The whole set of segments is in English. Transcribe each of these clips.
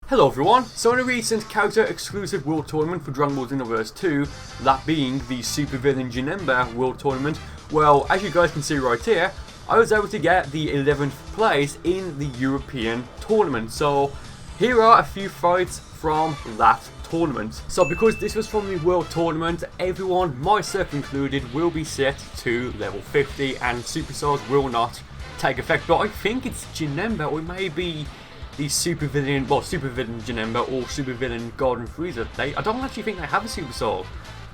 Hello everyone, so in a recent character exclusive World Tournament for Dragon Ball Xenoverse 2, that being the Super Villain Janemba World Tournament, well, as you guys can see right here, I was able to get the 11th place in the European tournament. So here are a few fights from that tournament. So because this was from the World Tournament, everyone, myself included, will be set to level 50 and Superstars will not take effect. But I think it's Janemba or maybe the Super Villain, well, Super Villain Janemba or Super Villain Garden Freezer. I don't actually think they have a Super Soul.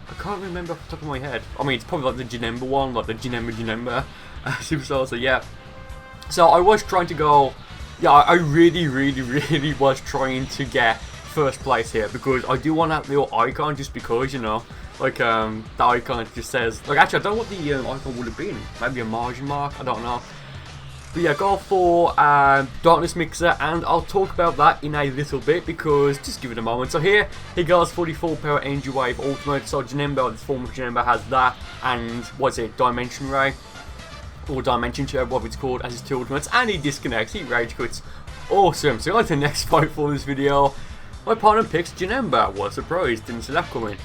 I can't remember off the top of my head. I mean, it's probably like the Janemba one, like the Janemba Super Soul, so yeah. So I was trying to go, yeah, I really was trying to get first place here because I do want that little icon just because, you know, like the icon just says, like actually I don't know what the icon would have been. Maybe a margin mark, I don't know. But yeah, go for Dauntless Mixer, and I'll talk about that in a little bit because just give it a moment. So here he goes 44 power Energy Wave Ultimate. So Janemba, this form of Janemba, has that, and what's it, Dimension Ray or Dimension Chair, whatever it's called, as his two ultimates, and he disconnects, he rage quits. Awesome. So on to the next fight for this video. My opponent picks Janemba. What a surprise! Didn't see that coming.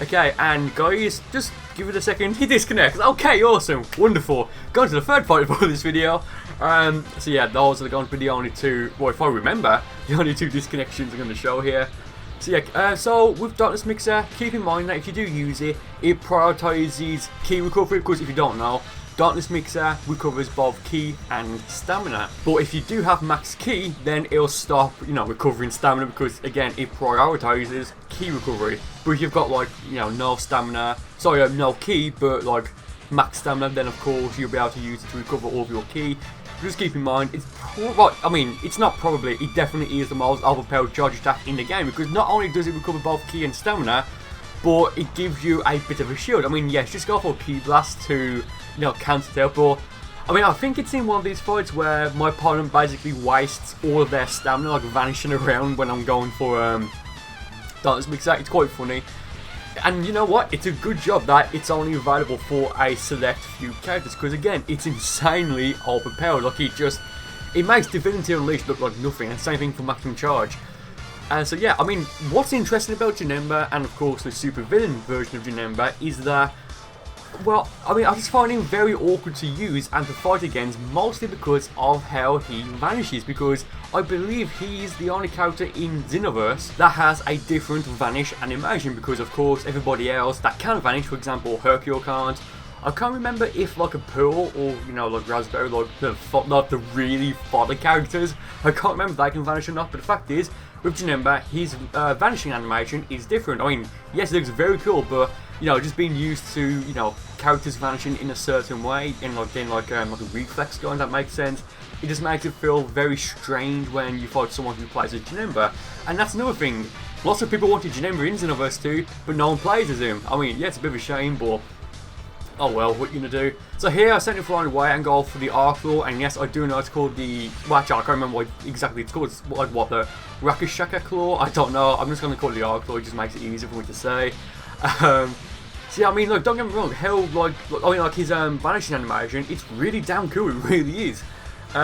Okay, and guys, just give it a second. He disconnects. Okay, awesome, wonderful. Going to the third fight for this video. So yeah, those are going to be the only two, well, if I remember, the only two disconnections I'm going to show here. So yeah, so with Dauntless Mixer, keep in mind that if you do use it, it prioritizes ki recovery, because if you don't know, Dauntless Mixer recovers both ki and stamina. But if you do have max ki, then it'll stop, you know, recovering stamina because, again, it prioritizes ki recovery. But if you've got, like, you know, no stamina, sorry, no ki, but, like, max stamina, then, of course, you'll be able to use it to recover all of your ki. Just keep in mind, it's I mean, it's not probably, it definitely is the most overpowered charge attack in the game because not only does it recover both ki and stamina, but it gives you a bit of a shield. I mean, yes, just go for Ki Blast to, you know, counter it, but I mean, I think it's in one of these fights where my opponent basically wastes all of their stamina, like vanishing around when I'm going for Dauntless Mixer. It's quite funny. And you know what? It's a good job that it's only available for a select few characters because, again, it's insanely overpowered. Like, it makes Divinity Unleashed look like nothing, and same thing for Maximum Charge. And so yeah, I mean, what's interesting about Janemba, and of course the super villain version of Janemba, is that, well, I mean, I just find him very awkward to use and to fight against, mostly because of how he vanishes, because I believe he is the only character in Xenoverse that has a different vanish animation, because of course everybody else that can vanish, for example Hercule can't. I can't remember if like a Pearl or, you know, like Raspberry, like the really fodder characters, I can't remember if they can vanish or not, but the fact is, with Janemba, his vanishing animation is different. I mean, yes, it looks very cool, but, you know, just being used to, you know, characters vanishing in a certain way, and like getting like a reflex going, that makes sense. It just makes it feel very strange when you fight someone who plays as Janemba. And that's another thing. Lots of people wanted Janemba in Xenoverse 2, but no one plays as him. I mean, yeah, it's a bit of a shame, but oh well, what are you going to do? So here I sent it flying away and go for the Arc Law, and yes, I do know it's called the, well actually I can't remember what exactly it's called. It's like what, the Rakashaka Claw? I don't know, I'm just going to call it the Arc Law, it just makes it easier for me to say. So yeah, I mean, look, don't get me wrong, hell, like, I mean, like his vanishing animation, it's really damn cool, it really is.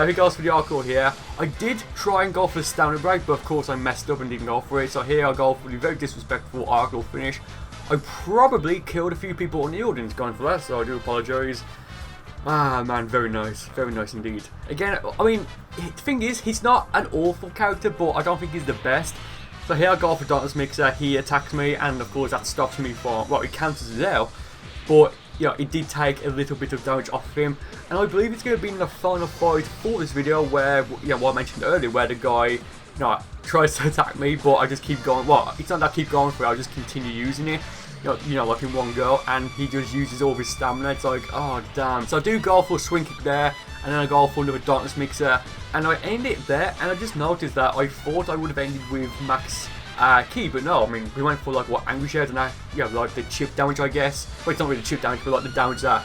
He goes for the Arc Law here. I did try and go for the Stamina Break, but of course I messed up and didn't go for it, so here I go for the very disrespectful Arc Law finish. I probably killed a few people in the audience going for that, so I do apologise. Ah man, very nice indeed. Again, I mean, the thing is, he's not an awful character, but I don't think he's the best. So here I go for Dauntless Mixer, he attacks me, and of course that stops me from, well, it counters it out, but, you know, it did take a little bit of damage off of him, and I believe it's going to be in the final fight for this video where, you know, what I mentioned earlier, where the guy, you know, tries to attack me, but I just keep going, well, it's not that I keep going for it, I'll just continue using it. You know, like in one go, and he just uses all of his stamina. It's like, oh damn. So I do go for a swing kick there, and then I go for another Dauntless Mixer, and I end it there, and I just noticed that I thought I would have ended with max ki, but no, I mean, we went for like, what, Angry Shell, and you know, like the chip damage, I guess. Well, it's not really chip damage, but like the damage that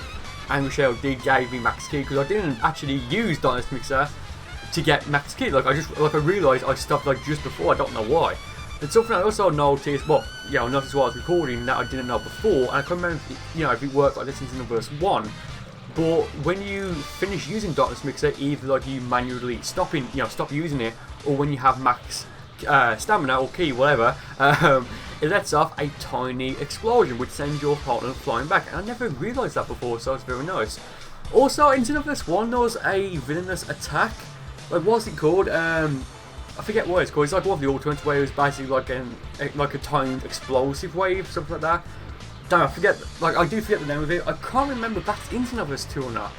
Angry Shell did gave me max ki, because I didn't actually use Dauntless Mixer to get max ki. Like, I realised I stopped like just before, I don't know why. And something I also noticed, well, yeah, I noticed while I was recording that I didn't know before, and I can't remember, you know, if it worked like this in Xenoverse 1, but when you finish using Dauntless Mixer, either like you manually stop using it, or when you have max stamina or ki, whatever, it lets off a tiny explosion which sends your partner flying back. And I never realised that before, so it's very nice. Also, in Xenoverse 1 there was a villainous attack. Like, what's it called? I forget what it's called. It's like one of the ultimates where it was basically like a timed explosive wave, something like that. Damn, I forget. Like, I do forget the name of it. I can't remember if that's in Xenoverse 2 or not.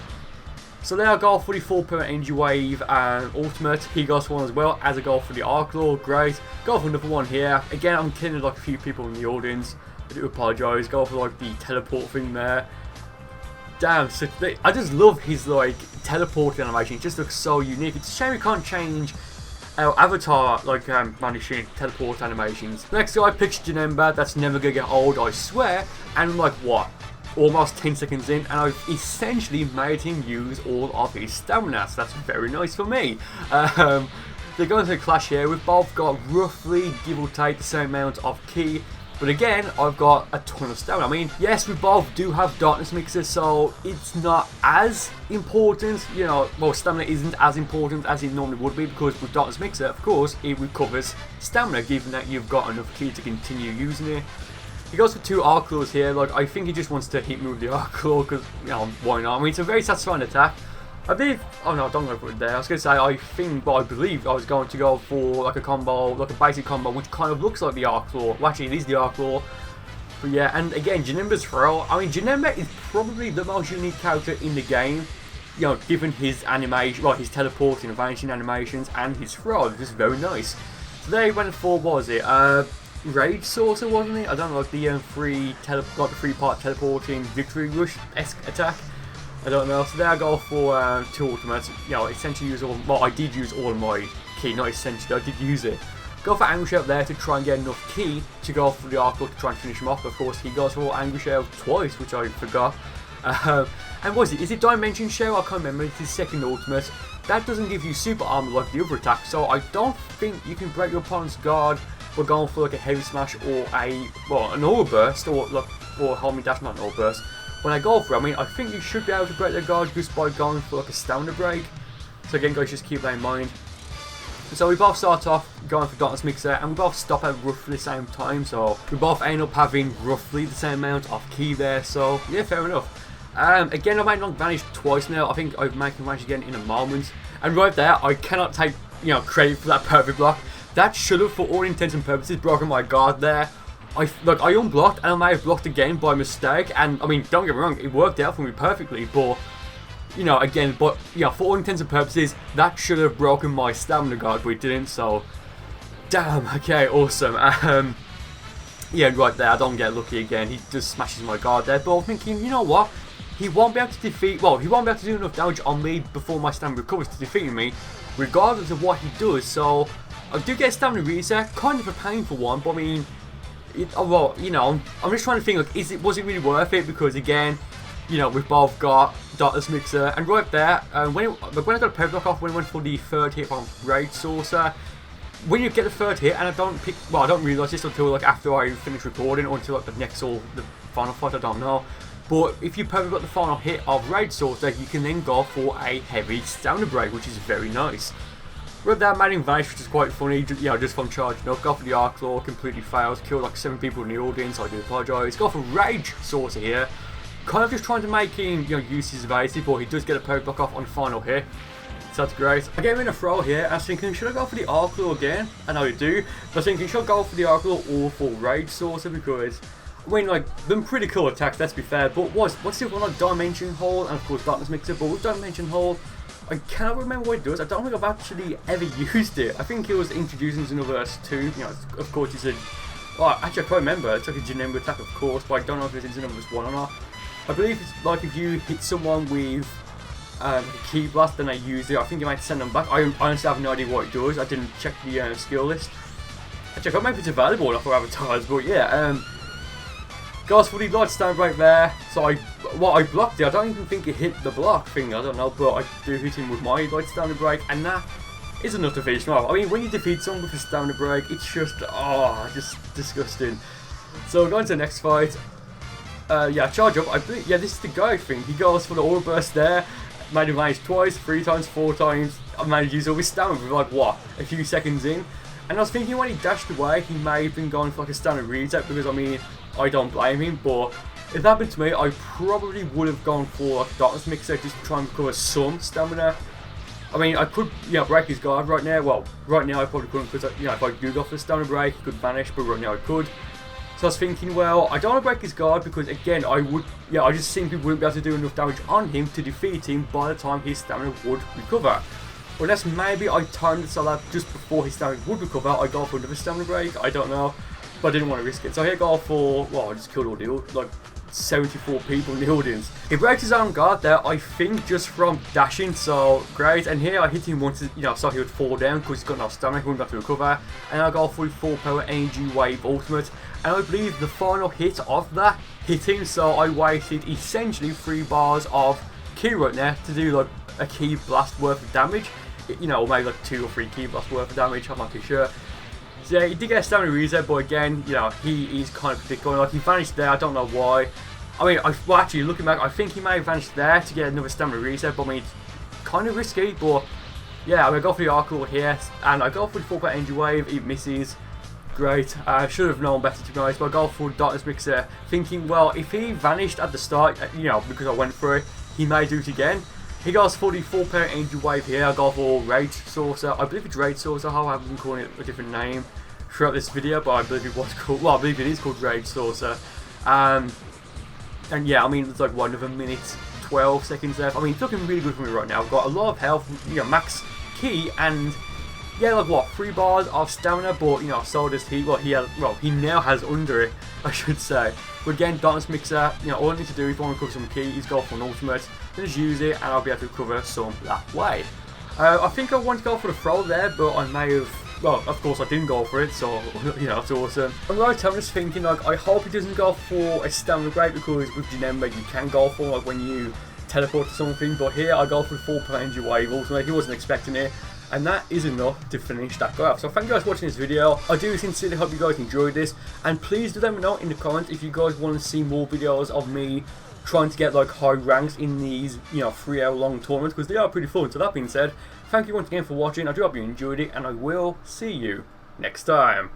So there I go for the full permanent energy wave and ultimate. He goes for one as well as a goal for the Arc Law. Great. Go for another one here. Again, I'm killing like a few people in the audience. I do apologise. Go for like the teleport thing there. Damn, so I just love his like teleporting animation. It just looks so unique. It's a shame we can't change our avatar like vanishing teleport animations. Next guy, Picture Janemba. That's never gonna get old, I swear. And like what? Almost 10 seconds in, and I've essentially made him use all of his stamina, so that's very nice for me. They're going to a clash here. We've both got roughly, give or take, the same amount of ki, but again, I've got a ton of stamina. I mean, yes, we both do have Dauntless Mixer, so it's not as important, you know, well, stamina isn't as important as it normally would be, because with Dauntless Mixer, of course, it recovers stamina, given that you've got enough ki to continue using it. He goes for 2 Arc Claws here. Like, I think he just wants to hit me with the Arc Claw because, you know, why not? I mean, it's a very satisfying attack. I believe, oh no, don't go for it there. I was going to say, I think, but I believe I was going to go for like a combo, like a basic combo, which kind of looks like the Arc Claw. Well, actually, it is the Arc Claw. But yeah, and again, Janemba's throw. I mean, Janemba is probably the most unique character in the game. You know, given his animation, well, his teleporting and vanishing animations and his throw. It's just very nice. So they went for, what was it? Rage Saucer, wasn't it? I don't know, like the like the 3-part teleporting Victory Rush-esque attack. I don't know. So there I go for 2 ultimates. You know, essentially use all. Well, I did use all of my ki, not essentially. I did use it. Go for Anguish out there to try and get enough ki to go for the Arc Claw to try and finish him off. Of course, he goes for Anguish out twice, which I forgot. And what is it? Is it Dimension Shell? I can't remember. It's his second ultimate. That doesn't give you super armor like the other attack, so I don't think you can break your opponent's guard. We're going for like a heavy smash or an aura burst or hold me dash, not an aura burst. When I go for it, I mean, I think you should be able to break their guard just by going for like a stamina break. So again, guys, just keep that in mind. So we both start off going for Dauntless Mixer, and we both stop at roughly the same time. So we both end up having roughly the same amount of ki there. So yeah, fair enough. Again, I made Long Vanish twice now. I think I've made him vanish again in a moment. And right there, I cannot take credit for that perfect block. That should have, for all intents and purposes, broken my guard there. I unblocked, and I may have blocked again by mistake. And I mean, don't get me wrong, it worked out for me perfectly. But again, for all intents and purposes, that should have broken my stamina guard, but it didn't. So, damn. Okay, awesome. Yeah, right there, I don't get lucky again. He just smashes my guard there. But I'm thinking, you know what? He won't be able to defeat. Well, he won't be able to do enough damage on me before my stamina recovers to defeat me, regardless of what he does. So I do get a stamina reset, kind of a painful one, but I mean, I'm just trying to think, like, was it really worth it? Because again, we've both got Dauntless Mixer, and right there, when I got a power block off, when I went for the 3rd hit from Rage Saucer, when you get the 3rd hit, and I don't realise this until like after I finish recording, or until like the final fight, I don't know. But if you probably got the final hit of Rage Saucer, you can then go for a heavy stamina break, which is very nice. Right there, made him vanish, which is quite funny, just from charging up. Go for the Arc Claw, completely fails, killed like 7 people in the audience, I do apologise. Go for Rage Saucer here, kind of just trying to make him, use his evasive, but he does get a poke block off on the final hit. So that's great. I gave him a throw here, I was thinking, should I go for the Arc Claw again? I know you do, but I was thinking, should I go for the Arc Claw or for Rage Saucer, because I mean, like, them pretty cool attacks, let's be fair, but what's the other one, like Dimension Hole, and of course Dauntless Mixer, but with Dimension Hole, I cannot remember what it does. I don't think I've actually ever used it. I think it was introduced in Xenoverse 2, of course it's actually I can't remember, it's like a Janemba attack of course, but I don't know if it's in Xenoverse 1 or not. I believe it's like if you hit someone with a Ki Blast, then I use it. I think you might send them back. I honestly have no idea what it does. I didn't check the skill list. Actually, I can't remember if it's available enough for avatars, but yeah, goes for the light stand right there. So I blocked it. I don't even think it hit the block thing. I don't know, but I do hit him with my light stamina break, and that is enough to finish him off. I mean, when you defeat someone with a stamina break, it's just just disgusting. So going to the next fight. Yeah, charge up. I believe, yeah, this is the guy thing. He goes for the aura burst there. Managed to vanish twice, 3 times, 4 times. I managed to use all his stamina with like what, a few seconds in. And I was thinking when he dashed away, he may have been going for like a standard reset, because I mean, I don't blame him, but if that happened to me, I probably would have gone for like a Dauntless Mixer just to try and recover some stamina. I mean, I could, break his guard right now. Well, right now I probably couldn't, because, if I do go for the stamina break, he could vanish, but right now I could. So I was thinking, well, I don't want to break his guard, because again, I just simply wouldn't be able to do enough damage on him to defeat him by the time his stamina would recover. Unless maybe I timed it so that just before his stamina would recover, I go for another stamina break, I don't know. But I didn't want to risk it. So here I go for, well, I just killed all the, like, 74 people in the audience. He breaks his own guard there, I think, just from dashing, so great. And here I hit him once, so he would fall down because he's got no stamina, he wouldn't have to recover. And I go for full power energy wave ultimate. And I believe the final hit of that hit him, so I wasted essentially 3 bars of ki right there to do like a ki blast worth of damage. Or maybe like 2 or 3 ki blast worth of damage, I'm not too sure. So yeah, he did get a stamina reset, but again, he is kind of predictable. Like, he vanished there, I don't know why. I mean, well, actually, looking back, I think he may have vanished there to get another stamina reset, but I mean, it's kind of risky, but yeah, I'm going to go for the Burcol here, and I go for the full power energy wave, it misses. Great, I should have known better to be honest, but I go for Dauntless Mixer, thinking, well, if he vanished at the start, because I went for it, he may do it again. He goes for the full power energy wave here. I go for Rage Saucer. I believe it's Rage Saucer. I have been calling it a different name throughout this video, but I believe it was called. Well, I believe it is called Rage Saucer. And yeah, I mean, it's like 1 minute 12 seconds left. I mean, it's looking really good for me right now. I've got a lot of health, max ki, and yeah, like what, 3 bars of stamina. But so does he. Well, he now has under it, I should say. But again, Dauntless Mixer. All I need to do if I want to cover some ki is go for an ultimate. Just use it and I'll be able to recover some that way. I think I want to go for the throw there, but I may have, well, of course I didn't go for it, so it's awesome. On the right time, I'm just thinking, like, I hope he doesn't go for a stamina break, because with Janemba you can go for, like, when you teleport to something, but here I go for the full power energy wave ultimate. He wasn't expecting it, and that is enough to finish that guy off. So thank you guys for watching this video. I do sincerely hope you guys enjoyed this, and please do let me know in the comments if you guys want to see more videos of me trying to get like high ranks in these 3-hour long tournaments, because they are pretty fun. So that being said, thank you once again for watching. I do hope you enjoyed it, and I will see you next time.